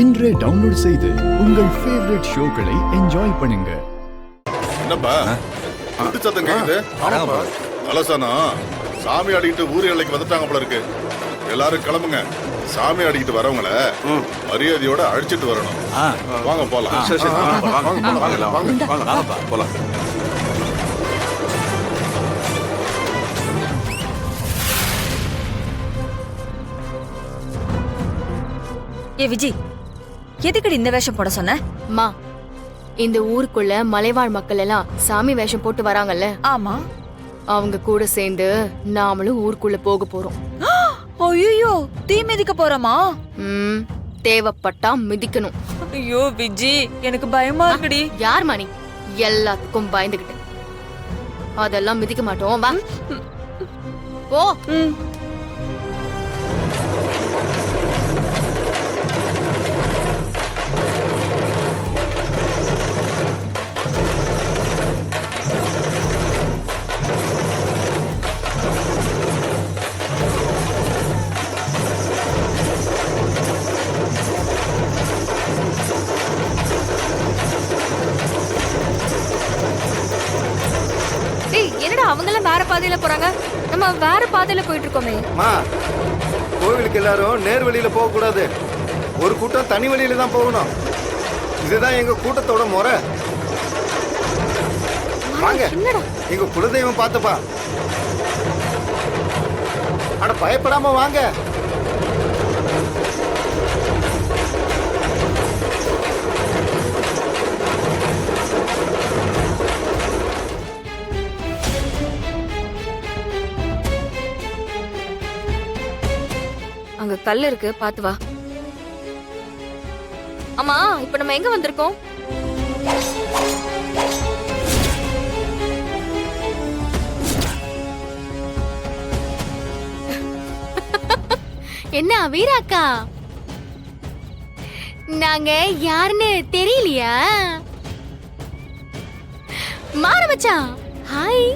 இன்றே டவுன்லோட் செய்து உங்கள் ஃபேவரட் ஷோக்களை என்ஜாய் பண்ணுங்க. என்னப்பா குண்டு சத்தம் கேக்குது? அலசானா சாமி ஆடிக்கிட்டு ஊர் எல்லைக்கு வந்துட்டாங்க போல இருக்கு. எல்லாரும் கிளம்புங்க. சாமி ஆடிக்கிட்டு வரவங்கள மரியாதையோட அழிச்சிட்டு வரணும். வாங்க போலாம். போலாம். ஏ விஜய், எதுக்கடி இந்த வேஷம் போட சொன்ன? அம்மா, இந்த ஊருக்குள்ள மலைவாழ் மக்கள் எல்லாம் சாமி வேஷம் போட்டு வராங்கல்ல, ஆமா. அவங்க கூட சேர்ந்து நாமளும் ஊருக்குள்ள போக போறோம். ஐயோ, தீ மிதிக்க போறோமா? தேவைப்பட்டா மிதிக்கணும். ஐயோ விஜய், எனக்கு பயமா இருக்குடி. யார் மணி எல்லாத்துக்கும் பயந்துகிட்டு? அதெல்லாம் மிதிக்க மாட்டோம். வா போ. என்னடா அவங்க எல்லாம் வேற பாதையில போறாங்க, நம்ம வேற பாதையில போயிட்டு இருக்கோமே. கோவிலுக்கு எல்லாரும் நேர் வழியில போக கூடாது. ஒரு கூட்டம் தனி வழியில தான் போகணும். இதுதான் எங்க கூட்டத்தோட முறை. வாங்க, எங்க குலதெய்வம் பார்த்தப்பா. அட பயப்படாம வாங்க. அங்க கல் இருக்கு, பாத்து வா. ஆமா, இப்ப நம்ம எங்க வந்திருக்கோம்? என்ன வீராக்கா, நாங்க யாருன்னு தெரியலையா? மாற மச்சான், ஹாய்.